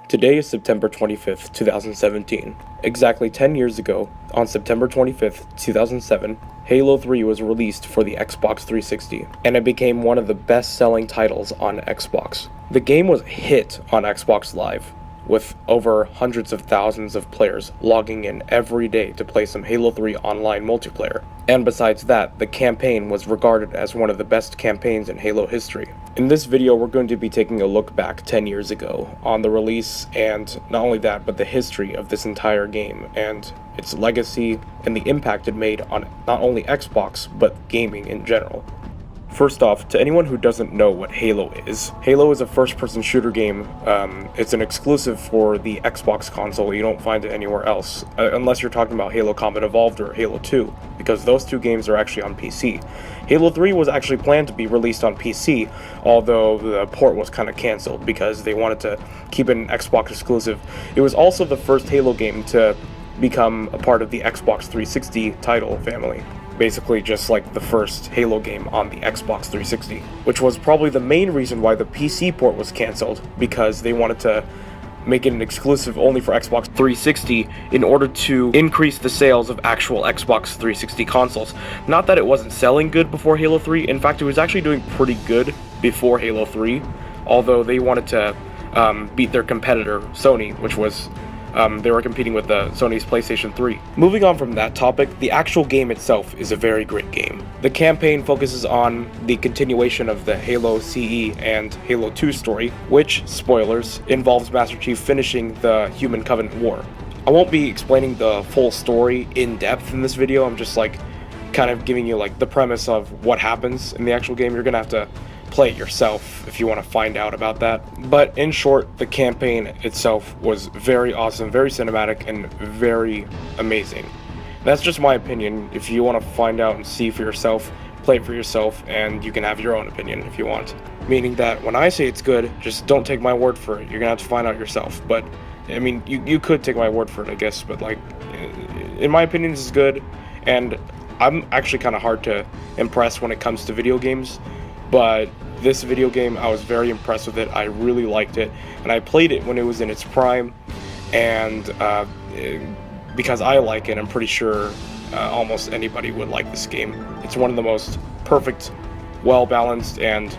Today is September 25th, 2017. Exactly 10 years ago, on September 25th, 2007, Halo 3 was released for the Xbox 360, and it became one of the best-selling titles on Xbox. The game was a hit on Xbox Live, with over hundreds of thousands of players logging in every day to play some Halo 3 online multiplayer. And besides that, the campaign was regarded as one of the best campaigns in Halo history. In this video, we're going to be taking a look back 10 years ago on the release, and not only that, but the history of this entire game and its legacy and the impact it made on not only Xbox, but gaming in general. First off, to anyone who doesn't know what Halo is a first-person shooter game. It's an exclusive for the Xbox console. You don't find it anywhere else, unless you're talking about Halo Combat Evolved or Halo 2, because those two games are actually on PC. Halo 3 was actually planned to be released on PC, although the port was kind of cancelled because they wanted to keep it an Xbox exclusive. It was also the first Halo game to become a part of the Xbox 360 title family. Basically just like the first Halo game on the Xbox 360, which was probably the main reason why the PC port was cancelled, because they wanted to make it an exclusive only for Xbox 360 in order to increase the sales of actual Xbox 360 consoles. Not that it wasn't selling good before Halo 3, in fact it was actually doing pretty good before Halo 3, although they wanted to beat their competitor Sony, which was they were competing with Sony's PlayStation 3. Moving on from that topic, the actual game itself is a very great game. The campaign focuses on the continuation of the Halo CE and Halo 2 story, which, spoilers, involves Master Chief finishing the Human Covenant War. I won't be explaining the full story in depth in this video. I'm just kind of giving you the premise of what happens in the actual game. You're gonna have to play it yourself if you want to find out about that. But in short, the campaign itself was very awesome, very cinematic, and very amazing. That's just my opinion. If you want to find out and see for yourself, play it for yourself, and you can have your own opinion if you want. Meaning that when I say it's good, just don't take my word for it. You're gonna have to find out yourself. But I mean, you could take my word for it, I guess, but in my opinion, this is good, and I'm actually kind of hard to impress when it comes to video games. But this video game, I was very impressed with it. I really liked it, and I played it when it was in its prime, and because I like it, I'm pretty sure almost anybody would like this game. It's one of the most perfect, well-balanced, and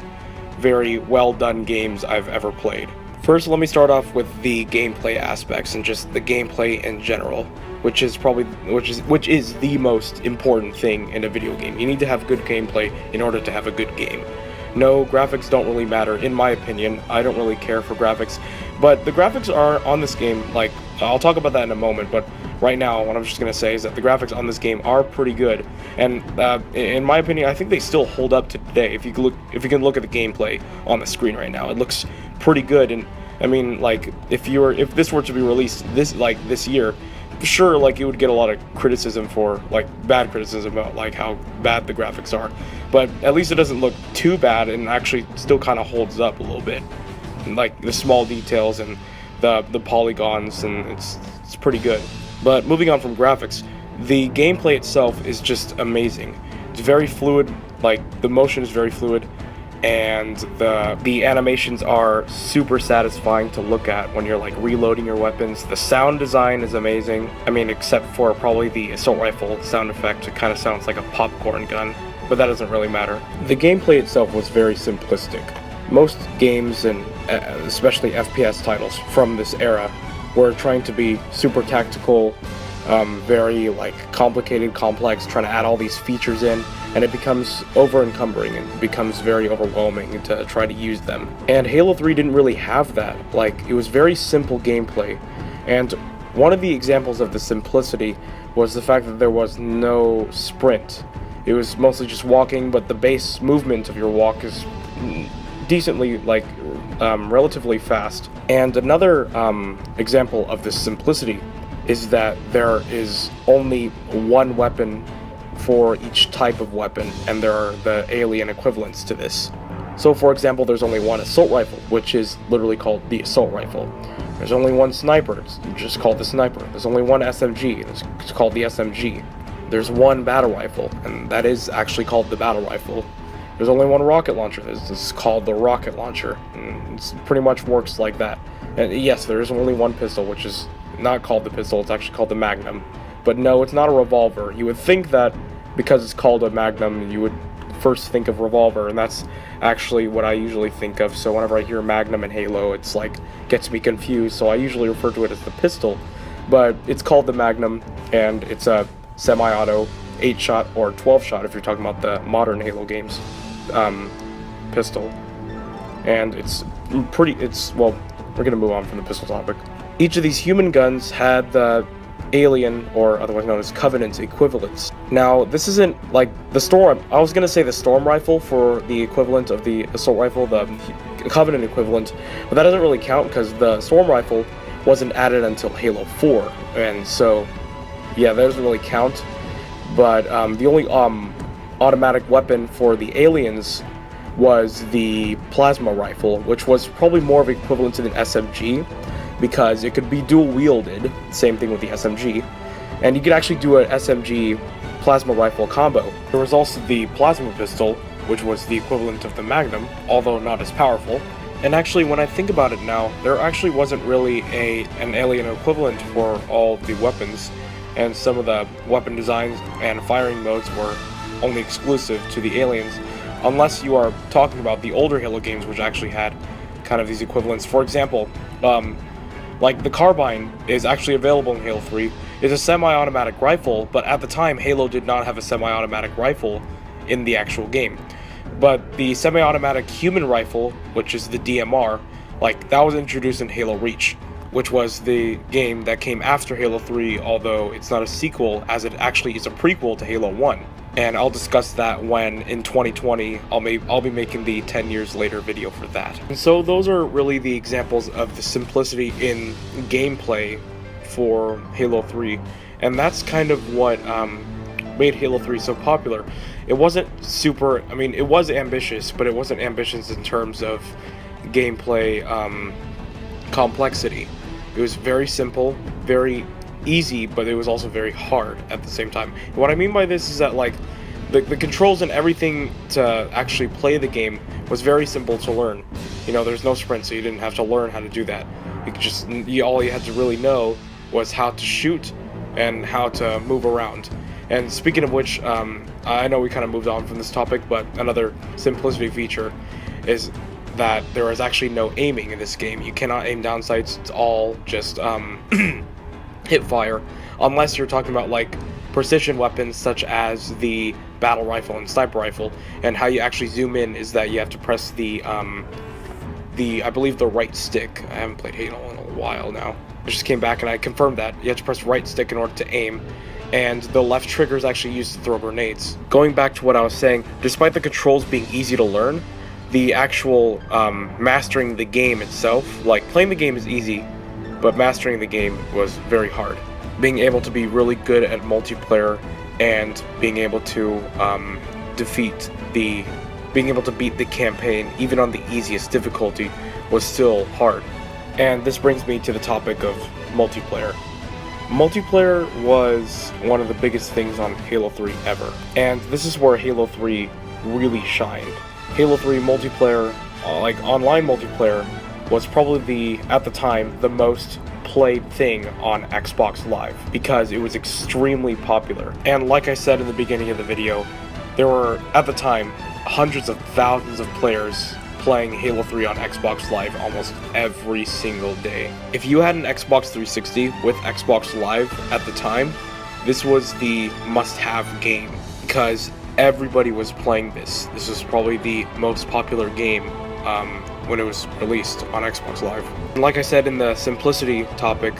very well-done games I've ever played. First, let me start off with the gameplay aspects and just the gameplay in general, which is the most important thing in a video game. You need to have good gameplay in order to have a good game. No, graphics don't really matter, in my opinion. I don't really care for graphics, but the graphics are on this game, I'll talk about that in a moment, but right now what I'm just going to say is that the graphics on this game are pretty good, and in my opinion, I think they still hold up to today. If you can look at the gameplay on the screen right now, it looks pretty good. And I mean, if this were to be released this year, sure, it would get a lot of criticism for bad criticism about how bad the graphics are, but at least it doesn't look too bad and actually still kind of holds up a little bit. And, the small details and the polygons, and it's pretty good. But moving on from graphics, the gameplay itself is just amazing. It's very fluid, the motion is very fluid, and the animations are super satisfying to look at when you're reloading your weapons. The sound design is amazing. I mean, except for probably the assault rifle sound effect. It kind of sounds like a popcorn gun, but that doesn't really matter. The gameplay itself was very simplistic. Most games, and especially FPS titles from this era, were trying to be super tactical, very complicated, complex, trying to add all these features in, and it becomes over-encumbering and becomes very overwhelming to try to use them. And Halo 3 didn't really have that. It was very simple gameplay, and one of the examples of the simplicity was the fact that there was no sprint. It was mostly just walking, but the base movement of your walk is decently, relatively fast. And another example of this simplicity is that there is only one weapon for each type of weapon, and there are the alien equivalents to this. So for example, there's only one assault rifle, which is literally called the assault rifle. There's only one sniper, it's just called the sniper. There's only one SMG, it's called the SMG. There's one battle rifle, and that is actually called the battle rifle. There's only one rocket launcher, this is called the rocket launcher, and it pretty much works like that. And yes, there is only one pistol, which is not called the pistol, it's actually called the Magnum. But no, it's not a revolver. You would think that because it's called a Magnum, you would first think of revolver, and that's actually what I usually think of. So whenever I hear Magnum and Halo, it's like, gets me confused, so I usually refer to it as the pistol. But it's called the Magnum, and it's a semi-auto 8-shot or 12-shot if you're talking about the modern Halo games pistol. And well, we're gonna move on from the pistol topic. Each of these human guns had the alien, or otherwise known as Covenant, equivalents. Now, this isn't like the Storm. I was gonna say the Storm rifle for the equivalent of the assault rifle, the Covenant equivalent, but that doesn't really count because the Storm rifle wasn't added until Halo 4, and so yeah, that doesn't really count. But the only automatic weapon for the aliens was the plasma rifle, which was probably more of equivalent to the SMG, because it could be dual wielded, same thing with the SMG, and you could actually do an SMG plasma rifle combo. There was also the plasma pistol, which was the equivalent of the Magnum, although not as powerful. And actually, when I think about it now, there actually wasn't really an alien equivalent for all the weapons, and some of the weapon designs and firing modes were only exclusive to the aliens, unless you are talking about the older Halo games, which actually had kind of these equivalents. For example, like the carbine is actually available in Halo 3. It's a semi-automatic rifle, but at the time Halo did not have a semi-automatic rifle in the actual game. But the semi-automatic human rifle, which is the DMR, like that was introduced in Halo Reach, which was the game that came after Halo 3, although it's not a sequel, as it actually is a prequel to Halo 1. And I'll discuss that when, in 2020, I'll be making the 10 years later video for that. And so those are really the examples of the simplicity in gameplay for Halo 3, and that's kind of what made Halo 3 so popular. It wasn't super, I mean, it was ambitious, but it wasn't ambitious in terms of gameplay complexity. It was very simple, very easy, but it was also very hard at the same time. And what I mean by this is that, like, the controls and everything to actually play the game was very simple to learn. You know, there's no sprint, so you didn't have to learn how to do that. You could just, all you had to really know was how to shoot and how to move around. And speaking of which, I know we kind of moved on from this topic, but another simplicity feature is that there is actually no aiming in this game. You cannot aim down sights, it's all just hip fire, unless you're talking about like precision weapons such as the battle rifle and sniper rifle. And how you actually zoom in is that you have to press the I believe the right stick. I haven't played Halo in a while now. I just came back and I confirmed that you have to press right stick in order to aim, and the left trigger is actually used to throw grenades. Going back to what I was saying, despite the controls being easy to learn, the actual mastering the game itself, like playing the game is easy, but mastering the game was very hard. Being able to be really good at multiplayer and being able to being able to beat the campaign, even on the easiest difficulty, was still hard. And this brings me to the topic of multiplayer. Multiplayer was one of the biggest things on Halo 3 ever, and this is where Halo 3 really shined. Halo 3 multiplayer, like online multiplayer, was probably at the time, the most played thing on Xbox Live, because it was extremely popular. And like I said in the beginning of the video, there were, at the time, hundreds of thousands of players playing Halo 3 on Xbox Live almost every single day. If you had an Xbox 360 with Xbox Live at the time, this was the must-have game, because everybody was playing this. This was probably the most popular game when it was released on Xbox Live. And like I said in the simplicity topic,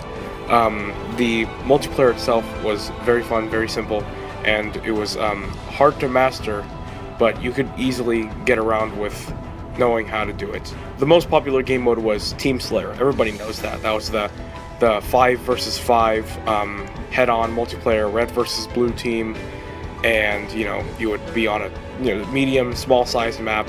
the multiplayer itself was very fun, very simple, and it was hard to master, but you could easily get around with knowing how to do it. The most popular game mode was Team Slayer. Everybody knows that. That was the 5 versus 5 head-on multiplayer, red versus blue team, and you would be on a medium, small-sized map,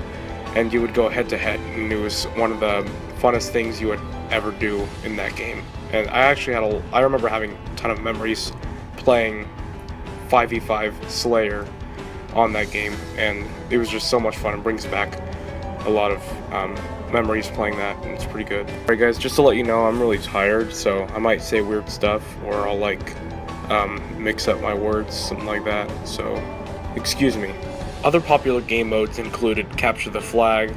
and you would go head-to-head, and it was one of the funnest things you would ever do in that game. And I remember having a ton of memories playing 5v5 Slayer on that game, and it was just so much fun. It brings back a lot of memories playing that, and it's pretty good. Alright guys, just to let you know, I'm really tired, so I might say weird stuff, or I'll like mix up my words, something like that, so excuse me. Other popular game modes included Capture the Flag,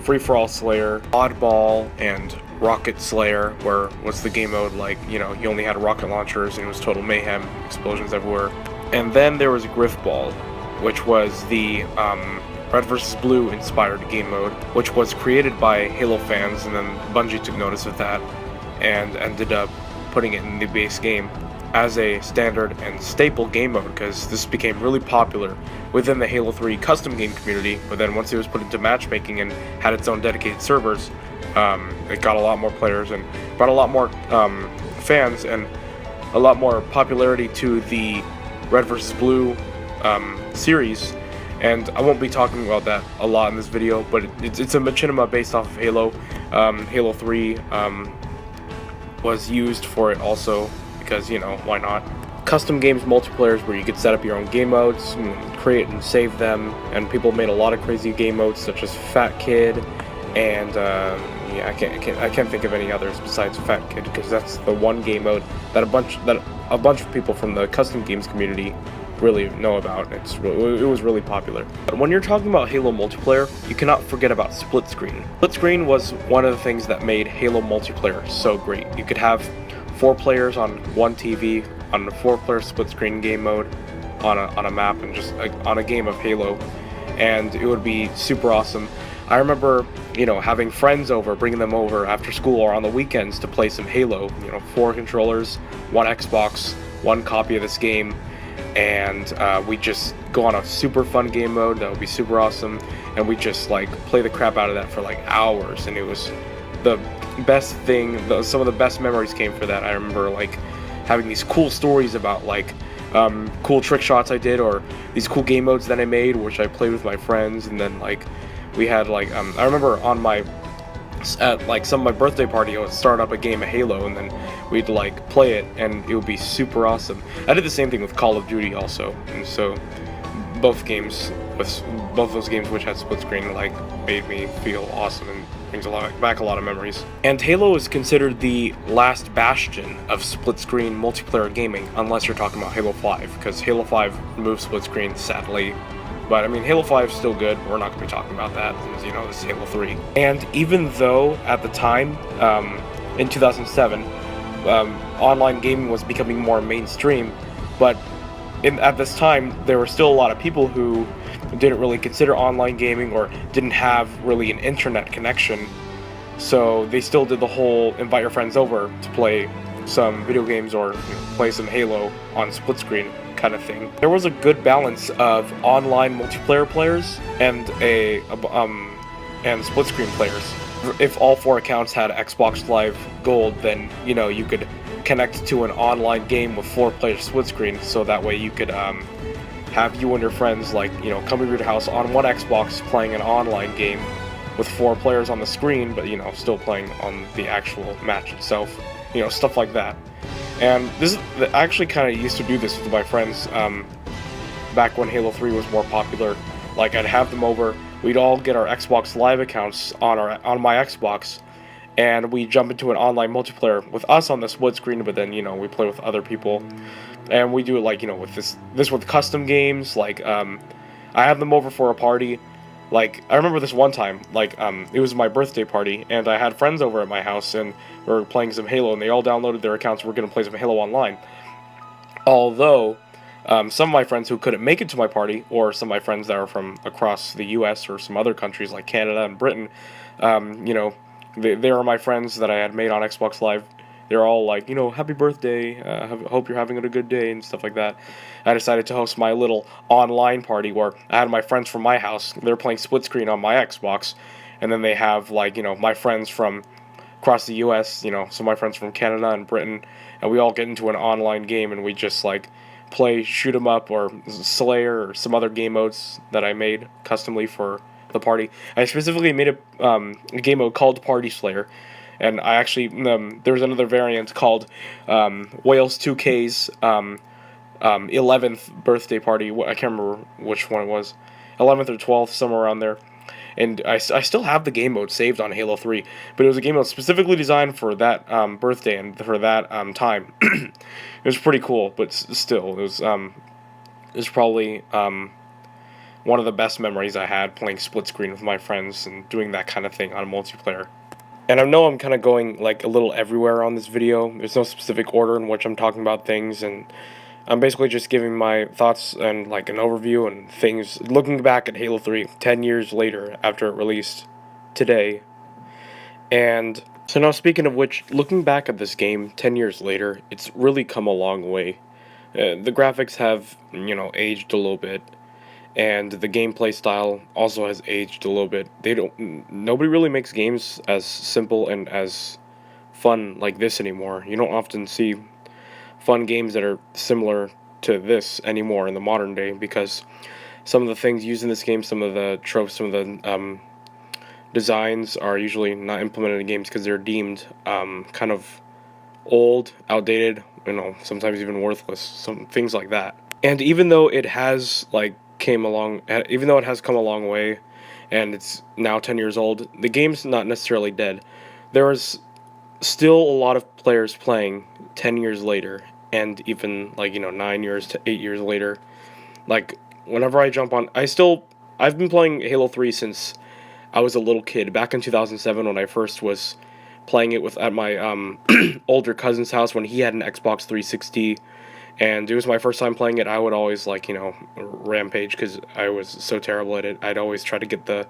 Free-for-all Slayer, Oddball, and Rocket Slayer, where was the game mode like, you know, you only had rocket launchers and it was total mayhem, explosions everywhere. And then there was Griffball, which was the Red vs. Blue inspired game mode, which was created by Halo fans, and then Bungie took notice of that and ended up putting it in the base game as a standard and staple game mode, because this became really popular within the Halo 3 custom game community. But then once it was put into matchmaking and had its own dedicated servers, it got a lot more players and brought a lot more fans and a lot more popularity to the Red vs. Blue series. And I won't be talking about that a lot in this video, but it's a machinima based off of Halo. Halo 3 was used for it also, because, you know, why not? Custom games multiplayer is where you could set up your own game modes and create and save them, and people made a lot of crazy game modes such as Fat Kid, and yeah, I can't think of any others besides Fat Kid, because that's the one game mode that a bunch of people from the custom games community really know about. It was really popular. But when you're talking about Halo multiplayer, you cannot forget about split screen. Split screen was one of the things that made Halo multiplayer so great. You could have 4 players on one TV on a 4-player split screen game mode on a map, and just on a game of Halo, and it would be super awesome. I remember, you know, having friends over, bringing them over after school or on the weekends to play some Halo. You know, 4 controllers, 1 Xbox, 1 copy of this game, and we just go on a super fun game mode that would be super awesome, and we just like play the crap out of that for like hours, and it was the best thing. Some of the best memories came for that. I remember like having these cool stories about like cool trick shots I did, or these cool game modes that I made, which I played with my friends. And then like we had like I remember on my at like some of my birthday party, I would start up a game of Halo, and then we'd like play it, and it would be super awesome. I did the same thing with Call of Duty also, and so both those games which had split screen like made me feel awesome and brings back a lot of memories. And Halo is considered the last bastion of split screen multiplayer gaming, unless you're talking about Halo 5, because Halo 5 removed split screen, sadly. But I mean, Halo 5 is still good. We're not going to be talking about that, since, you know, this is Halo 3. And even though at the time, in 2007, online gaming was becoming more mainstream, but at this time, there were still a lot of people who didn't really consider online gaming, or didn't have really an internet connection. So they still did the whole invite your friends over to play some video games, or play some Halo on split screen kind of thing. There was a good balance of online multiplayer players and and split screen players. If all 4 accounts had Xbox Live Gold, then, you know, you could connect to an online game with 4-player split screen, so that way you could have you and your friends, like, you know, come to your house on one Xbox playing an online game with 4 players on the screen, but, you know, still playing on the actual match itself, you know, stuff like that. And I actually kind of used to do this with my friends back when Halo 3 was more popular. Like, I'd have them over, we'd all get our Xbox Live accounts on my Xbox, and we jump into an online multiplayer with us on the split screen, but then, you know, we play with other people. And we do it, like, you know, with this with custom games. Like, I had them over for a party. Like, I remember this one time, like, it was my birthday party, and I had friends over at my house, and we were playing some Halo, and they all downloaded their accounts. We're going to play some Halo Online. Although, some of my friends who couldn't make it to my party, or some of my friends that are from across the US or some other countries like Canada and Britain, you know, they were my friends that I had made on Xbox Live. They're all like, you know, happy birthday, hope you're having a good day, and stuff like that. I decided to host my little online party where I had my friends from my house. They're playing split screen on my Xbox, and then they have, like, you know, my friends from across the US, you know, some of my friends from Canada and Britain, and we all get into an online game, and we just, like, play shoot 'em up or Slayer or some other game modes that I made customly for the party. I specifically made a game mode called Party Slayer. And I actually, there was another variant called Wales 2K's 11th birthday party. I can't remember which one it was. 11th or 12th, somewhere around there. and I still have the game mode saved on Halo 3, but it was a game mode specifically designed for that birthday and for that time. It was pretty cool, but still, it was probably one of the best memories I had playing split screen with my friends and doing that kind of thing on multiplayer. And I know I'm kind of going like a little everywhere on this video. There's no specific order in which I'm talking about things, and I'm basically just giving my thoughts and like an overview and things, looking back at Halo 3 10 years later after it released today. And so now, speaking of which, looking back at this game 10 years later, it's really come a long way. The graphics have, aged a little bit, and the gameplay style also has aged a little bit. Nobody really makes games as simple and as fun like this anymore. You don't often see fun games that are similar to this anymore in the modern day, because some of the things used in this game, some of the tropes, some of the designs are usually not implemented in games because they're deemed kind of old, outdated, sometimes even worthless, some things like that. And even though it has even though it has come a long way, and it's now 10 years old, the game's not necessarily dead. There is still a lot of players playing 10 years later, and even 9 years to 8 years later. Like, whenever I jump on, I've been playing Halo 3 since I was a little kid, back in 2007 when I first was playing it at my older cousin's house when he had an Xbox 360, and it was my first time playing it. I would always rampage because I was so terrible at it. I'd always try to get the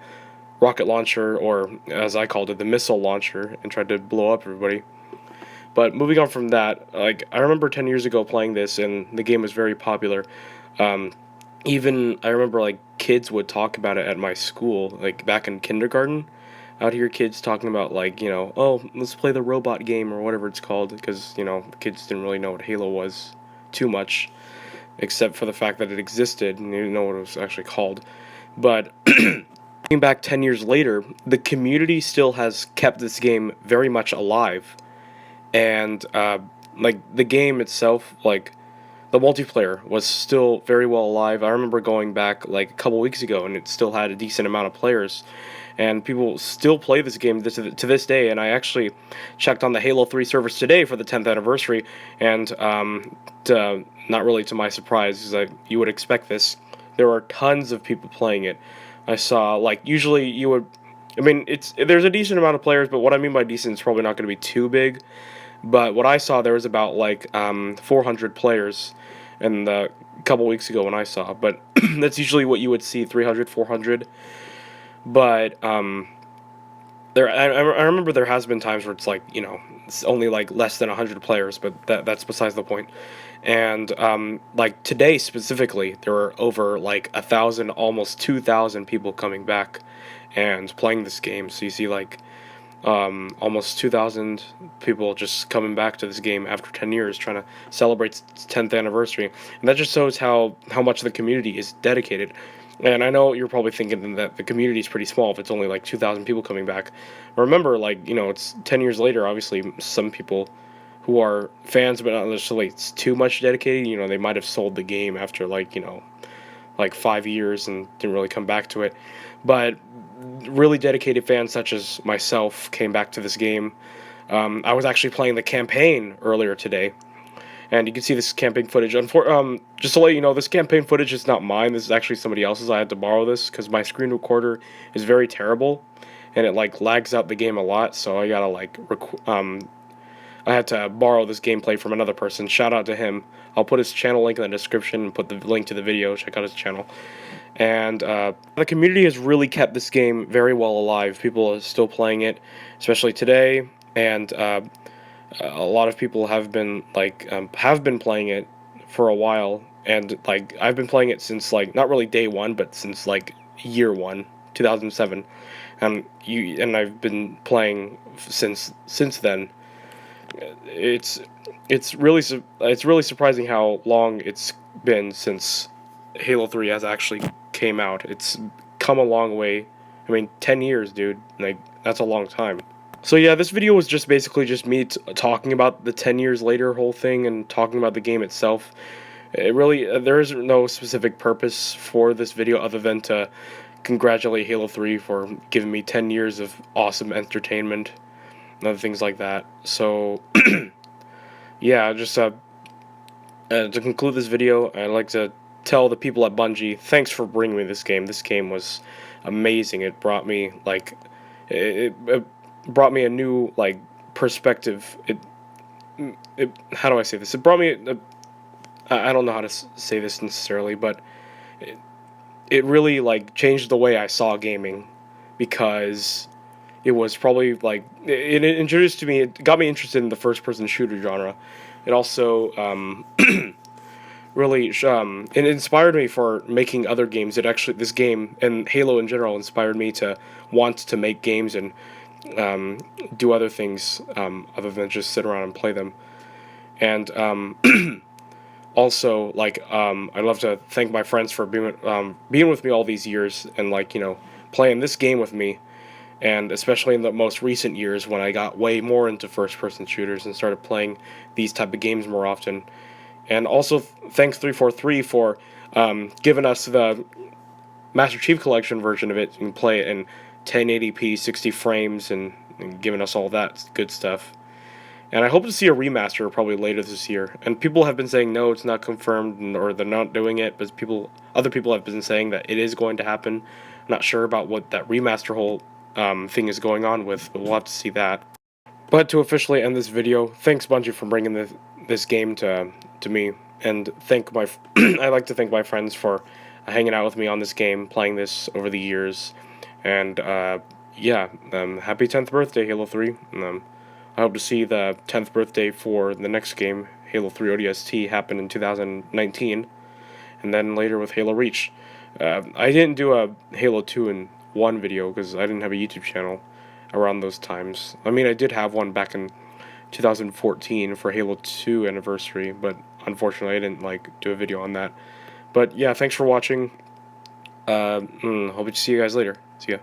rocket launcher, or as I called it, the missile launcher, and tried to blow up everybody. But moving on from that, I remember 10 years ago playing this, and the game was very popular. Even I remember kids would talk about it at my school, back in kindergarten. I'd hear kids talking about oh, let's play the robot game or whatever it's called, because kids didn't really know what Halo was too much, except for the fact that it existed and they didn't know what it was actually called. But looking back 10 years later, the community still has kept this game very much alive, and the game itself, the multiplayer was still very well alive. I remember going back a couple weeks ago, and it still had a decent amount of players, and people still play this game to this day. And I actually checked on the Halo 3 servers today for the 10th anniversary, and not really to my surprise, because you would expect this, there were tons of people playing it. I saw, usually you would, there's a decent amount of players, but what I mean by decent is probably not going to be too big. But what I saw, there was about 400 players in the couple weeks ago when I saw. But that's usually what you would see, 300, 400. But I remember there has been times where it's it's only less than 100 players, but that's besides the point. And today specifically, there were over 1,000, almost 2,000 people coming back and playing this game. So you see almost 2,000 people just coming back to this game after 10 years, trying to celebrate its 10th anniversary. And that just shows how much the community is dedicated. And I know you're probably thinking that the community is pretty small if it's only 2,000 people coming back. Remember, it's 10 years later. Obviously, some people who are fans but not necessarily too much dedicated, they might have sold the game after 5 years and didn't really come back to it. But really dedicated fans such as myself came back to this game. I was actually playing the campaign earlier today, and you can see this campaign footage. Just to let you know, this campaign footage is not mine. This is actually somebody else's. I had to borrow this because my screen recorder is very terrible, and it lags out the game a lot. So I gotta I had to borrow this gameplay from another person. Shout out to him. I'll put his channel link in the description and put the link to the video. Check out his channel. And the community has really kept this game very well alive. People are still playing it, especially today. And a lot of people have been playing it for a while. And I've been playing it since not really day one, but since year one, 2007. And I've been playing since then. It's really surprising how long it's been since Halo 3 has actually came out. It's come a long way. 10 years, dude. That's a long time. So yeah, this video was just basically just me talking about the 10 years later whole thing and talking about the game itself. It really, there is no specific purpose for this video other than to congratulate Halo 3 for giving me 10 years of awesome entertainment and other things like that. So, yeah, just to conclude this video, I'd like to tell the people at Bungie, thanks for bringing me this game. This game was amazing. It brought me, like, it brought me a new, like, perspective. How do I say this? It brought me, I don't know how to say this necessarily, but it really, like, changed the way I saw gaming, because it was probably, like, it introduced to me, it got me interested in the first-person shooter genre. It also, really, it inspired me for making other games. This game, and Halo in general, inspired me to want to make games and do other things, other than just sit around and play them. And, also, like, I'd love to thank my friends for being with me all these years, and, like, playing this game with me, and especially in the most recent years when I got way more into first-person shooters and started playing these type of games more often. And also, thanks 343 for giving us the Master Chief Collection version of it. You can play it in 1080p, 60 frames, and giving us all that good stuff. And I hope to see a remaster probably later this year. And people have been saying no, it's not confirmed, or they're not doing it, but other people have been saying that it is going to happen. I'm not sure about what that remaster whole thing is going on with, but we'll have to see that. But to officially end this video, thanks Bungie for bringing this game to me, and I'd like to thank my friends for hanging out with me on this game, playing this over the years, and yeah, happy 10th birthday, Halo 3. I hope to see the 10th birthday for the next game, Halo 3 ODST, happen in 2019, and then later with Halo Reach. I didn't do a Halo 2 and 1 video because I didn't have a YouTube channel around those times. I mean, I did have one back in 2014 for Halo 2 anniversary, but unfortunately I didn't, like, do a video on that. But yeah, thanks for watching. Hope to see you guys later. See ya.